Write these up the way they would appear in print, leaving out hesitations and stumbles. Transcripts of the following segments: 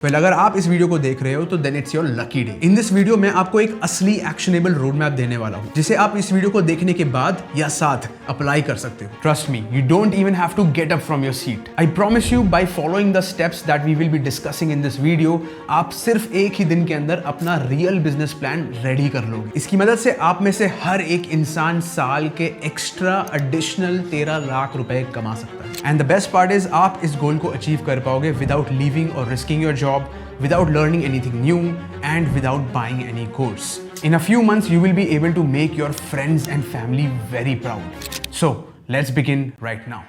Well अगर आप इस वीडियो को देख रहे हो तो then it's your lucky day. In this video मैं आपको एक असली एक्शनेबल रोड मैप देने वाला हूं जिसे आप इस वीडियो को देखने के बाद या साथ अप्लाई कर सकते हो। Trust me, you don't even have to get up from your seat. I promise you, by following the steps that we will be discussing in this video, आप सिर्फ एक ही दिन के अंदर अपना रियल बिजनेस प्लान रेडी कर लोगे। इसकी मदद से आप में से हर एक इंसान साल के एक्स्ट्रा एडिशनल 13 लाख रुपए कमा सकता है। And the best part is आप इस गोल को अचीव कर पाओगे विदाउट लीविंग और risking your job, without learning anything new, and without buying any course. In a few months, you will be able to make your friends and family very proud. So, let's begin right now.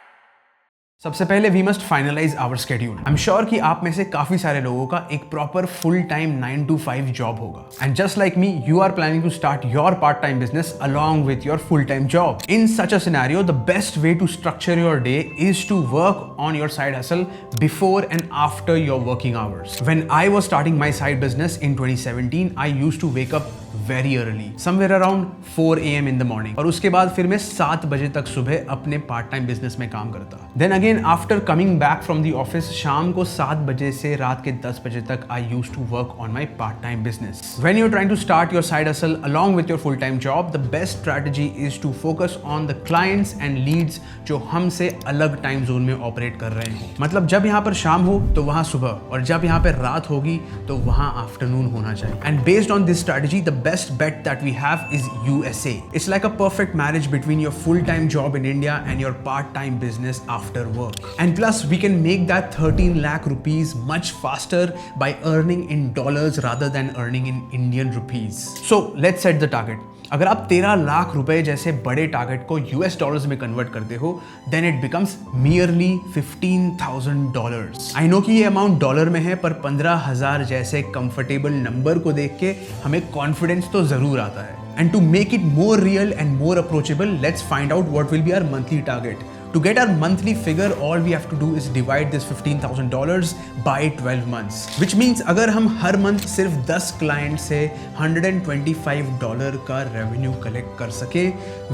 सबसे पहले we must finalise our schedule. I am sure कि आप में से काफी सारे लोगों का एक proper full time 9 to 5 job होगा। And just like me, you are planning to start your part time business along with your full time job. In such a scenario, the best way to structure your day is to work on your side hustle before and after your working hours. When I was starting my side business in 2017, I used to wake up very early, somewhere around 4 AM in the morning, और उसके बाद फिर मैं 7 बजे तक सुबह अपने part time business में काम करता। Then again after coming back from the office, शाम को 7 बजे से रात के 10 बजे तक I used to work on my part time business. When you are trying to start your side hustle along with your full time job, the best strategy is to focus on the clients and leads जो हमसे अलग time zone में operate कर रहे हो। मतलब जब यहाँ पर शाम हो तो वहाँ सुबह, और जब यहाँ पर रात होगी तो वहाँ आफ्टरनून होना चाहिए। And based on this strategy, the best bet that we have is USA. It's like a perfect marriage between your full-time job in India and your part-time business after work. And plus, we can make that 13 lakh rupees much faster by earning in dollars rather than earning in Indian rupees. So let's set the target. अगर आप 13 लाख रुपए जैसे बड़े target को US dollars में convert करते हो, then it becomes merely $15,000। I know कि ये अमाउंट डॉलर में है, पर 15,000 जैसे कंफर्टेबल नंबर को देख के हमें कॉन्फिडेंस तो जरूर आता है। And to make it more real and more approachable, let's find out what will be our monthly target. To get our monthly figure, all we have to do is divide this $15,000 by 12 months. Which means अगर हम हर month सिर्फ 10 client से $125 का revenue collect कर सके,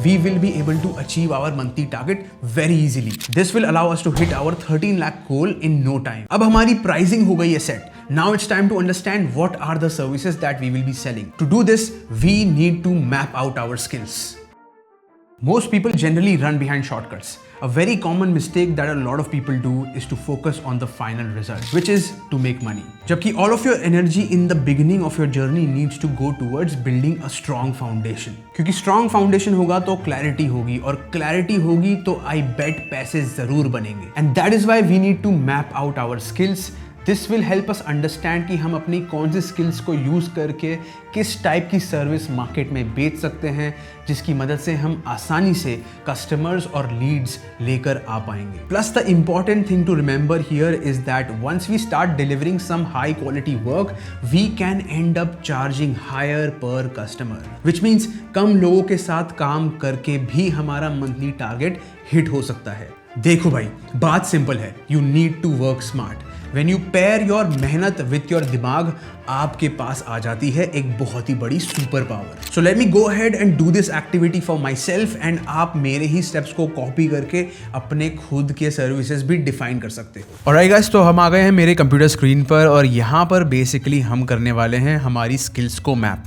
we will be able to achieve our monthly target very easily. This will allow us to hit our 13 lakh goal in no time. अब हमारी pricing हो गई है set. Now it's time to understand what are the services that we will be selling. To do this, we need to map out our skills. Most people generally run behind shortcuts. A very common mistake that a lot of people do is to focus on the final result, which is to make money. जबकि all of your energy in the beginning of your journey needs to go towards building a strong foundation. क्योंकि strong foundation होगा तो clarity होगी, और clarity होगी तो I bet पैसे जरूर बनेंगे। And that is why we need to map out our skills. This will help us understand कि हम अपनी कौन सी स्किल्स को यूज़ करके किस टाइप की सर्विस मार्केट में बेच सकते हैं, जिसकी मदद से हम आसानी से कस्टमर्स और लीड्स लेकर आ पाएंगे। Plus the important thing to remember here is that once we start delivering some high quality work, we can end up charging higher पर कस्टमर, विच मीन्स कम लोगों के साथ काम करके भी हमारा मंथली टारगेट हिट हो सकता है। देखो भाई, बात सिंपल है, you need to work smart. When you pair your मेहनत with your दिमाग, आपके पास आ जाती है एक बहुत ही बड़ी super power. So let me go ahead and do this activity for myself, and आप मेरे ही स्टेप्स को कॉपी करके अपने खुद के सर्विसेज भी डिफाइन कर सकते हो। Alright guys, तो हम आ गए हैं मेरे कंप्यूटर स्क्रीन पर, और यहाँ पर बेसिकली हम करने वाले हैं हमारी स्किल्स को मैप।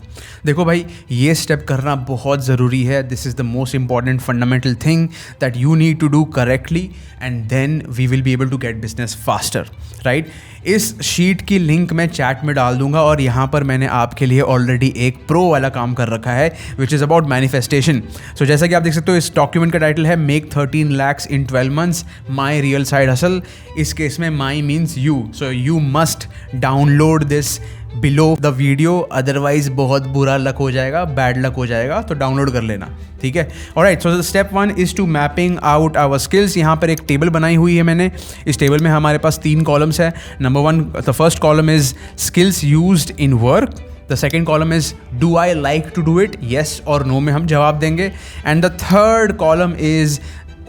देखो भाई, ये स्टेप करना बहुत ज़रूरी है। This is the most important fundamental thing that you need to do correctly, and then we will be able to get business faster, right. इस शीट की लिंक मैं चैट में डाल दूंगा, और यहाँ पर मैंने आपके लिए ऑलरेडी एक प्रो वाला काम कर रखा है, विच इज़ अबाउट मैनिफेस्टेशन। सो जैसा कि आप देख सकते हो, इस डॉक्यूमेंट का टाइटल है make 13 lakhs in 12 months, my real side hustle. इस केस में my means you, so you must download this below the video, otherwise बहुत बुरा लक हो जाएगा, बैड लक हो जाएगा, तो डाउनलोड कर लेना, ठीक है। Alright, so step 1 is to mapping out our skills. यहाँ पर एक टेबल बनाई हुई है मैंने। इस टेबल में हमारे पास 3 कॉलम्स है। Number 1, the first column is skills used in work. The second column is do I like to do it, yes और नो में हम जवाब देंगे। And the third column is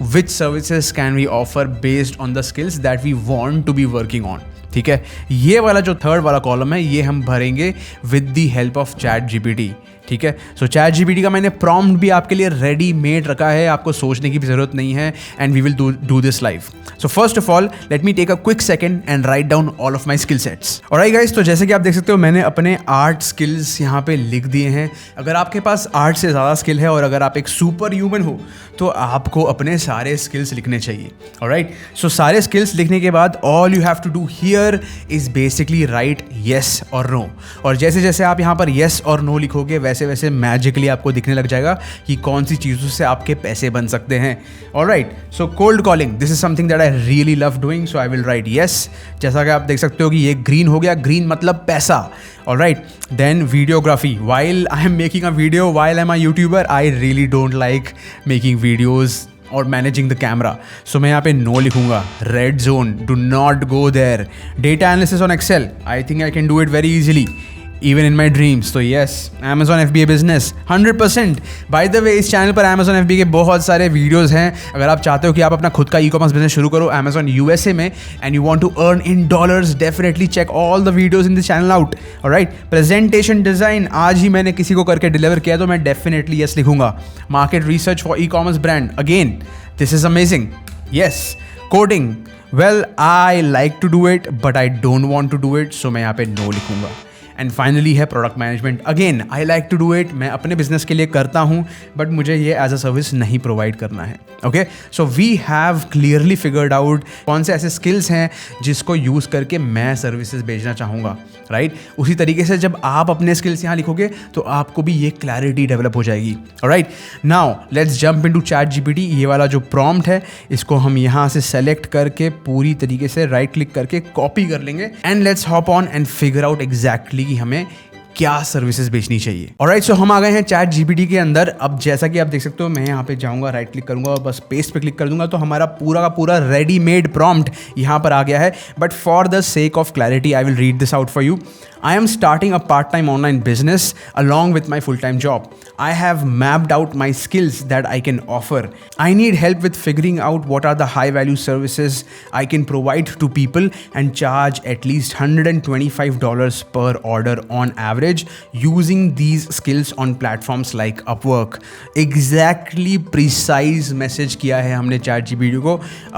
which services can we offer based on the skills that we want to be working on, ठीक है। ये वाला जो थर्ड वाला कॉलम है, ये हम भरेंगे with the help of chat GPT। ठीक है। सो चैट जीपीटी का मैंने प्रॉम्प्ट भी आपके लिए रेडी मेड रखा है, आपको सोचने की भी ज़रूरत नहीं है, and we will do this live. So first of all let me take a quick second and write down all of my skill sets. Alright guys, तो जैसे कि आप देख सकते हो मैंने अपने 8 स्किल्स यहाँ पे लिख दिए हैं। अगर आपके पास 8 से ज़्यादा स्किल है और अगर आप एक सुपर ह्यूमन हो तो आपको अपने सारे स्किल्स लिखने चाहिए। ऑलराइट, सो सारे स्किल्स लिखने के बाद all you have to do here is basically write yes और नो। और जैसे जैसे आप यहाँ पर येस और नो लिखोगे वैसे वैसे मैजिकली आपको दिखने लग जाएगा कि कौन सी चीज़ों से आपके पैसे बन सकते हैं। Alright, so cold calling, this is something that I really love doing, so I will write yes. जैसा कि आप देख सकते हो कि ये ग्रीन हो गया, ग्रीन मतलब पैसा। Alright, then videography, while I am making a video, while I'm a YouTuber, I really don't like making videos और मैनेजिंग द कैमरा, सो मैं यहाँ पे नो लिखूंगा। Red zone, do not go there. Data analysis on Excel, I think I can do it very easily even in my dreams, तो yes, Amazon FBA business 100%। by the way, इस channel पर Amazon FBA के बहुत सारे videos हैं। अगर आप चाहते हो कि आप अपना खुद का e-commerce बिजनेस शुरू करो Amazon USA में and you want to earn in dollars, definitely check all the videos in this channel out। alright, presentation design, आज ही मैंने किसी को करके डिलीवर किया तो मैं definitely yes लिखूंगा। market research for e-commerce brand, again this is amazing, yes। coding, well I like to do it but I don't want to do it, so मैं यहाँ पे no लिखूंगा। एंड फाइनली है product management, again I like to do it, मैं अपने business के लिए करता हूँ बट मुझे ये एज अ सर्विस नहीं प्रोवाइड करना है। Okay, so we have clearly figured out कौन से ऐसे स्किल्स हैं जिसको यूज़ करके मैं सर्विसेज बेचना चाहूँगा, राइट। उसी तरीके से जब आप अपने स्किल्स यहाँ लिखोगे तो आपको भी ये क्लैरिटी डेवलप हो जाएगी। Alright, now let's jump into chat GPT. ये वाला जो प्रॉम्प्ट है इसको हम यहाँ से सेलेक्ट करके पूरी तरीके से राइट क्लिक करके कॉपी कर लेंगे and let's hop on and figure out exactly कि हमें क्या सर्विसेज बेचनी चाहिए। ऑलराइट, सो हम आ गए हैं चैट जीपीटी के अंदर। अब जैसा कि आप देख सकते हो मैं यहाँ पे जाऊँगा, राइट क्लिक करूँगा और बस पेस्ट पे क्लिक कर दूंगा तो हमारा पूरा का पूरा रेडीमेड प्रॉम्प्ट यहाँ पर आ गया है। But for the sake of clarity I will read this out for you. I am starting a part-time online business along with my full-time job. I have mapped out my skills that I can offer. I need help with figuring out what are the high-value services I can provide to people and charge at least $125 per order on average using these skills on platforms like Upwork. Exactly precise message किया है हमने ChatGPT को।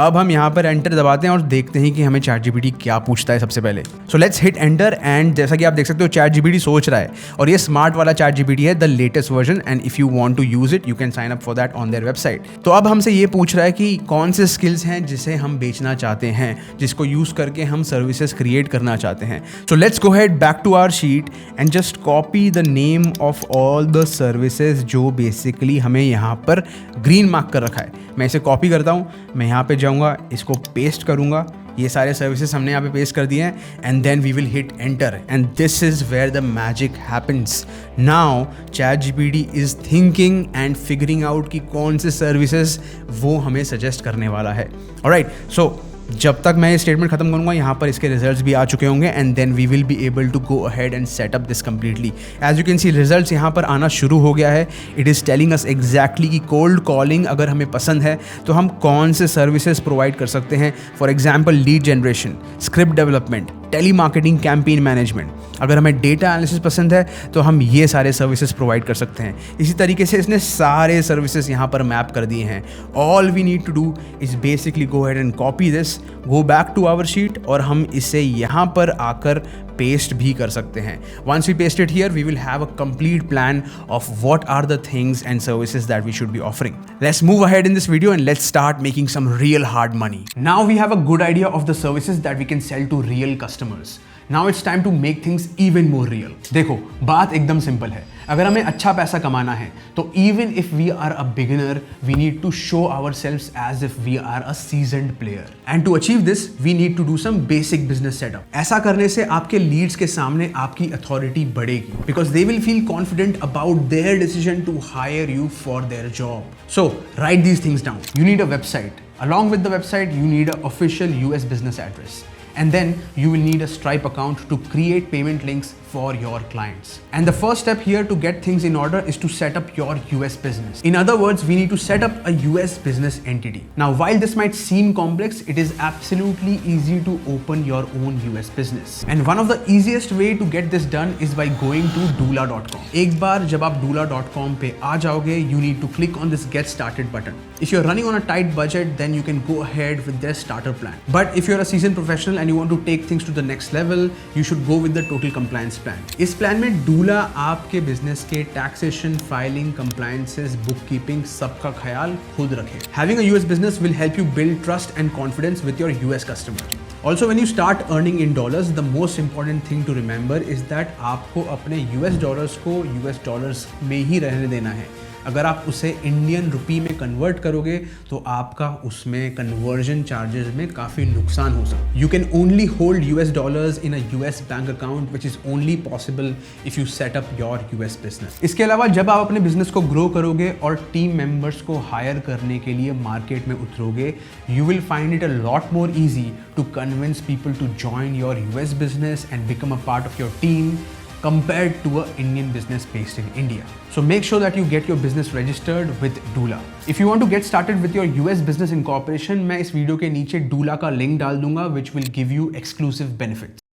अब हम यहाँ पर enter दबाते हैं और देखते हैं कि हमें ChatGPT क्या पूछता है सबसे पहले। So let's hit enter and जैसा कि आप देख सकते हो चैट जीपीटी सोच रहा है और ये स्मार्ट वाला चैट जीपीटी है, the latest version, and if you want to use it you can sign up for that on their website. तो अब हमसे ये पूछ रहा है कि कौन से स्किल्स हैं जिसे हम बेचना चाहते हैं, जिसको यूज करके हम सर्विसेज क्रिएट करना चाहते हैं। So let's go head back to our sheet and just copy the name of all the services जो बेसिकली हमें यहाँ पर ग्रीन मार्क कर रखा है। मैं इसे कॉपी करता हूँ, मैं यहाँ पे जाऊँगा, इसको पेस्ट करूँगा, ये सारे सर्विसेज हमने यहाँ पे पेस्ट कर दिए हैं and then we will hit enter and this is where the magic happens. Now chat GPT is thinking and figuring out कि कौन से सर्विसेज वो हमें सजेस्ट करने वाला है। ऑलराइट, सो जब तक मैं ये स्टेटमेंट खत्म करूंगा यहाँ पर इसके रिजल्ट्स भी आ चुके होंगे and then we will be able to go ahead and set up this completely. As you can see results यहाँ पर आना शुरू हो गया है। It is telling us exactly कि कोल्ड कॉलिंग अगर हमें पसंद है तो हम कौन से सर्विसेज प्रोवाइड कर सकते हैं। For example lead generation, script development, telemarketing, campaign management. अगर हमें डेटा एनालिसिस पसंद है तो हम ये सारे सर्विसेज प्रोवाइड कर सकते हैं। इसी तरीके से इसने सारे सर्विसेज यहाँ पर मैप कर दिए हैं। All we need to do is basically go head and copy this, go back to our sheet और हम इसे यहाँ पर आकर पेस्ट भी कर सकते हैं। Once we paste it here, we will have a complete plan of what are the things and services that we should be offering. Let's move ahead in this video and let's start making some real hard money. Now we have a good idea of the services that we can sell to real customers. Now it's time to make things even more real. देखो, बात एकदम simple है। अगर हमें अच्छा पैसा कमाना है तो even if we are a beginner, we need to show ourselves as if we are a seasoned player. And to achieve this, we need to do some basic business setup. ऐसा करने से आपके लीड्स के सामने आपकी authority बढ़ेगी because they will feel confident about their decision to hire you for their job. So write these things down. You need a website. Along with the website, you need an official US business address. And then you will need a Stripe account to create payment links for your clients. And the first step here to get things in order is to set up your US business. In other words, we need to set up a US business entity. Now, while this might seem complex, it is absolutely easy to open your own US business. And one of the easiest way to get this done is by going to Doola.com. एक बार जब आप Doola.com पे आ जाओगे, you need to click on this Get Started button. If you're running on a tight budget, then you can go ahead with their starter plan. But if you're a seasoned professional and you want to take things to the next level, you should go with the Total Compliance plan. इस plan में डूला आपके business के taxation, filing, compliances, bookkeeping सबका ख्याल खुद रखे. Having a US business will help you build trust and confidence with your US customer. Also, when you start earning in dollars, the most important thing to remember is that आपको अपने US dollars को US dollars में ही रहने देना है. अगर आप उसे इंडियन रुपी में कन्वर्ट करोगे तो आपका उसमें कन्वर्जन चार्जेस में काफ़ी नुकसान हो सकता है. You can only hold US dollars in a US bank account which is only possible if you set up your US business. इसके अलावा जब आप अपने बिजनेस को ग्रो करोगे और टीम मेंबर्स को हायर करने के लिए मार्केट में उतरोगे, you will find it a lot more easy to convince people to join your US business and become a part of your team compared to an Indian business based in India. So make sure that you get your business registered with Doola. If you want to get started with your US business incorporation, मैं इस video के नीचे Doola का link डाल दूंगा which will give you exclusive benefits.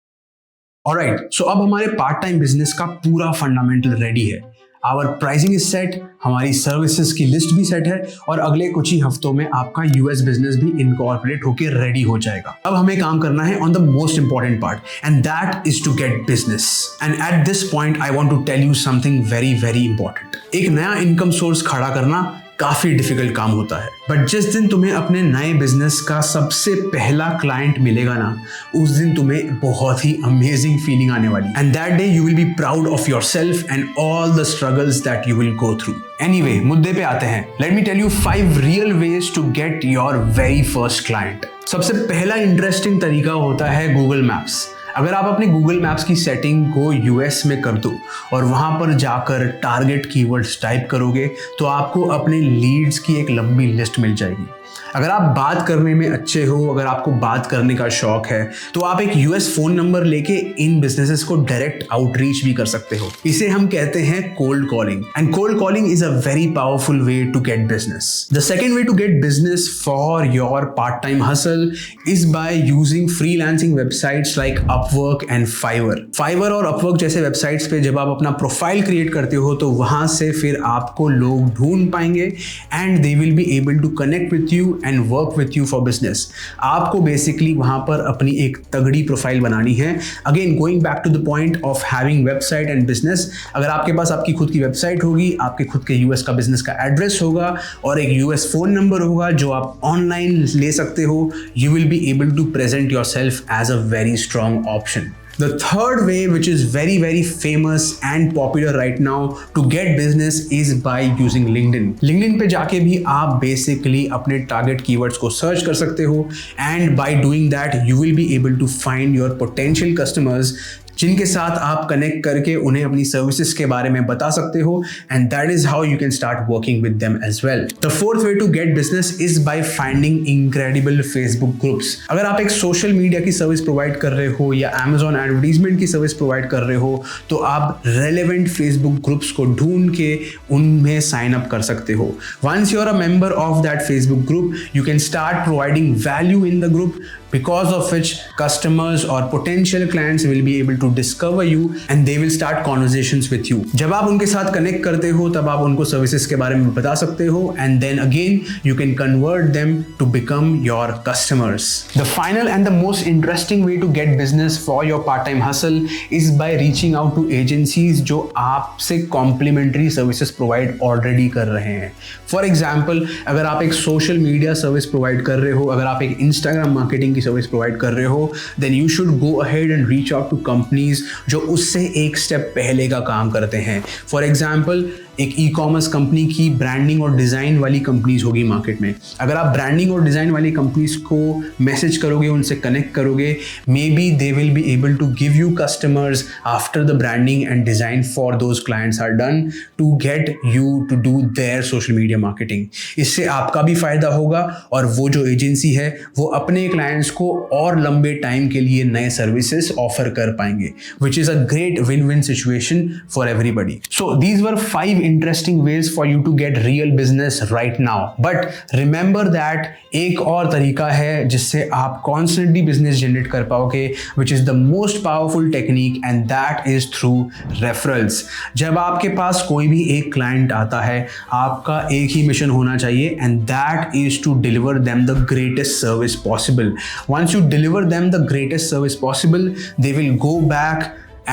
Alright, so अब हमारे part time business का पूरा फंडामेंटल रेडी है. आवर प्राइसिंग इज सेट, हमारी सर्विसेज की लिस्ट भी सेट है और अगले कुछ ही हफ्तों में आपका यूएस बिजनेस भी इनकॉर्पोरेट होकर रेडी हो जाएगा. अब हमें काम करना है on the most important part and that is to get business. And at this point I want to tell you something very very important. एक नया इनकम सोर्स खड़ा करना काफी डिफिकल्ट काम होता है, बट जिस दिन तुम्हें अपने नए बिजनेस का सबसे पहला क्लाइंट मिलेगा ना, उस दिन तुम्हें बहुत ही अमेजिंग फीलिंग आने वाली. And that day you will be proud of yourself and all the struggles that you will go through. Anyway, मुद्दे पे आते हैं. Let me tell you 5 real ways to get your very first client. सबसे पहला interesting तरीका होता है Google maps. अगर आप अपने गूगल मैप्स की सेटिंग को यूएस में कर दो और वहाँ पर जाकर टारगेट कीवर्ड्स टाइप करोगे तो आपको अपने लीड्स की एक लंबी लिस्ट मिल जाएगी. अगर आप बात करने में अच्छे हो, अगर आपको बात करने का शौक है, तो आप एक यूएस फोन नंबर लेके इन बिजनेसेस को डायरेक्ट आउटरीच भी कर सकते हो. इसे हम कहते हैं cold calling. And cold calling is a very powerful way to get business. The second way to get business for your part time hustle is by using freelancing websites like Upwork and Fiverr. Fiverr और Upwork जैसे websites पे जब आप अपना profile create करते हो तो वहां से फिर आपको लोग ढूंढ पाएंगे and they will be able to connect with you and work with you for business. आपको बेसिकली वहां पर अपनी एक तगड़ी प्रोफाइल बनानी है. Again going back to the point of having website and business. अगर आपके पास आपकी खुद की वेबसाइट होगी, आपके खुद के यूएस का बिजनेस का एड्रेस होगा और एक यूएस फोन नंबर होगा जो आप ऑनलाइन ले सकते हो, you will be able to present yourself as a very strong option. The third way, which is very very famous and popular right now to get business, is by using LinkedIn. LinkedIn पे जाके भी आप basically अपने target keywords को search कर सकते हो and by doing that you will be able to find your potential customers जिनके साथ आप कनेक्ट करके उन्हें अपनी सर्विसेज के बारे में बता सकते हो and that is how you can start working with them as well. The fourth way to get business is by finding incredible Facebook groups. अगर आप एक सोशल मीडिया की सर्विस प्रोवाइड कर रहे हो या Amazon एडवर्टीजमेंट की सर्विस प्रोवाइड कर रहे हो तो आप रेलेवेंट फेसबुक ग्रुप्स को ढूंढ के उनमें साइन अप कर सकते हो. Once you are a member of that Facebook group you can start providing value in the group, because of which customers or potential clients will be able to discover you and they will start conversations with you. जब आप उनके साथ connect करते हो तब आप उनको services के बारे में बता सकते हो and then again you can convert them to become your customers. The final and the most interesting way to get business for your part-time hustle is by reaching out to agencies जो आपसे complimentary services provide already कर रहे हैं. For example, अगर आप एक social media service provide कर रहे हो, अगर आप एक इंस्टाग्राम मार्केटिंग सर्विस प्रोवाइड कर रहे हो, then you should go ahead and reach out to companies जो उससे एक स्टेप पहले का काम करते हैं. फॉर एग्जाम्पल, एक ई कॉमर्स कंपनी की ब्रांडिंग और डिज़ाइन वाली कंपनीज होगी मार्केट में। अगर आप ब्रांडिंग और डिज़ाइन वाली कंपनीज को मैसेज करोगे, उनसे कनेक्ट करोगे, maybe they will be able to give you customers after the branding and design for those clients are done to get you to do their social media marketing. इससे आपका भी फायदा होगा और वो जो एजेंसी है वो अपने क्लाइंट्स को और लंबे टाइम के लिए नए सर्विसेज ऑफर कर पाएंगे, which is a great win win situation for everybody. So these were 5 interesting ways for you to get real business right now. But remember that एक और तरीका है जिससे आप कॉन्स्टेंटली बिजनेस जनरेट कर पाओगे, which is the most powerful technique, and that is through referrals. जब आपके पास कोई भी एक क्लाइंट आता है, आपका एक ही मिशन होना चाहिए, and that is to deliver them the greatest service possible. Once you deliver them the greatest service possible, they will go back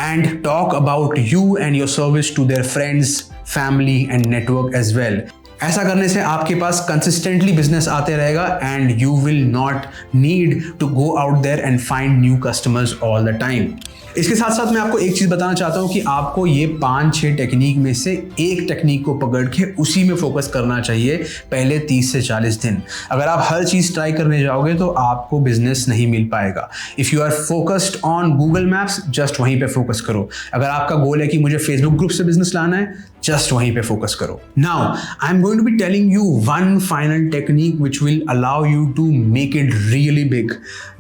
and talk about you and your service to their friends, family and network as well. ऐसा करने से आपके पास consistently business आते रहेगा and you will not need to go out there and find new customers all the time. इसके साथ साथ मैं आपको एक चीज़ बताना चाहता हूँ कि आपको ये 5-6 टेक्निक में से एक टेक्निक को पकड़ के उसी में फोकस करना चाहिए पहले 30 से 40 दिन। अगर आप हर चीज़ ट्राई करने जाओगे तो आपको बिजनेस नहीं मिल पाएगा। If you are focused on Google Maps, just वहीं पे फोकस करो। अगर आपका गोल है कि मुझे फेसबुक ग्रुप से बिजनेस लाना है, जस्ट वहीं पे फोकस करो। Now I am going to be telling you one final technique which will allow you to make it really big.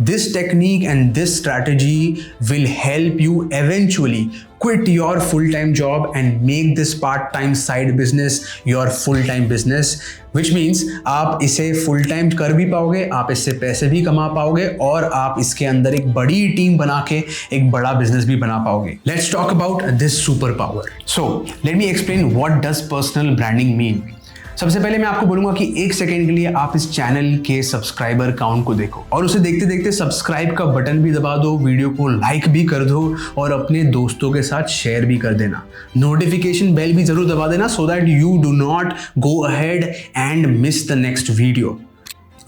This technique and this strategy will help you eventually quit your full-time job and make this part-time side business your full-time business, which means आप इसे full-time कर भी पाओगे, आप इससे पैसे भी कमा पाओगे और आप इसके अंदर एक बड़ी टीम बना के एक बड़ा बिजनेस भी बना पाओगे। Let's talk about this superpower. So let me explain what does personal branding mean. सबसे पहले मैं आपको बोलूंगा कि 1 सेकेंड के लिए आप इस चैनल के सब्सक्राइबर काउंट को देखो और उसे देखते देखते सब्सक्राइब का बटन भी दबा दो, वीडियो को लाइक भी कर दो और अपने दोस्तों के साथ शेयर भी कर देना। नोटिफिकेशन बेल भी जरूर दबा देना so that you do not go ahead and miss the next video.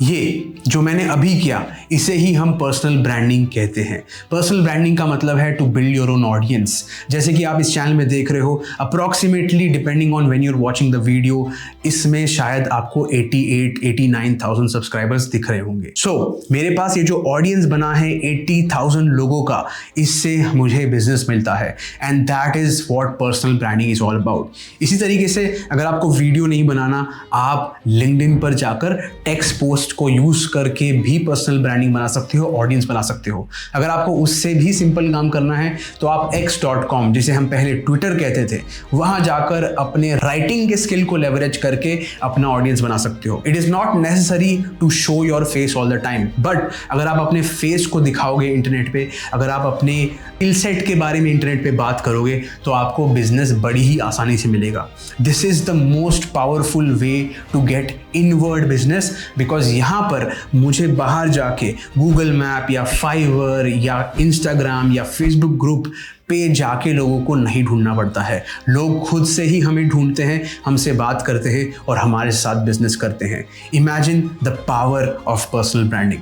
ये जो मैंने अभी किया इसे ही हम पर्सनल ब्रांडिंग कहते हैं। पर्सनल ब्रांडिंग का मतलब है to build your own audience. जैसे कि आप इस चैनल में देख रहे हो, approximately depending on when you are watching the video, इसमें शायद आपको 88-89,000 सब्सक्राइबर्स दिख रहे होंगे। सो मेरे पास ये जो ऑडियंस बना है 80,000 लोगों का, इससे मुझे बिजनेस मिलता है and that is what personal branding is all about. इसी तरीके से अगर आपको वीडियो नहीं बनाना, आप लिंक्डइन पर जाकर टेक्स्ट पोस्ट को यूज करके भी पर्सनल ब्रांडिंग बना सकते हो, ऑडियंस बना सकते हो। अगर आपको उससे भी सिंपल काम करना है तो आप x.com, जिसे हम पहले ट्विटर कहते थे, वहां जाकर अपने राइटिंग के स्किल को लेवरेज करके अपना ऑडियंस बना सकते हो। It is not necessary to show your face all the time, but अगर आप अपने फेस को दिखाओगे इंटरनेट पे, अगर आप अपने स्किल सेट के बारे में इंटरनेट पे बात करोगे तो आपको बिजनेस बड़ी ही आसानी से मिलेगा। This is the most powerful way to get inward business, because यहाँ पर मुझे बाहर जाके गूगल मैप या फाइवर या इंस्टाग्राम या फेसबुक ग्रुप पे जाके लोगों को नहीं ढूंढना पड़ता है। लोग खुद से ही हमें ढूंढते हैं, हमसे बात करते हैं और हमारे साथ बिजनेस करते हैं। Imagine the power of personal branding.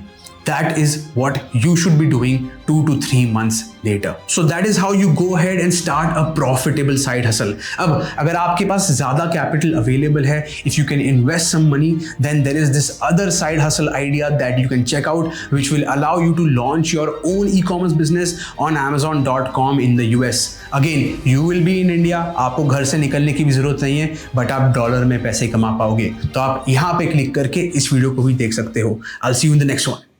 That is what you should be doing 2 to 3 months later. So that is how you go ahead and start a profitable side hustle. अब अगर आपके पास ज़्यादा capital available है, if you can invest some money, then there is this other side hustle idea that you can check out, which will allow you to launch your own e-commerce business on Amazon.com in the US. Again, you will be in India. आपको घर से निकलने की भी ज़रूरत नहीं है, but आप डॉलर में पैसे कमा पाओगे। तो आप यहाँ पे क्लिक करके इस वीडियो को भी देख सकते हो। I'll see you in the next one.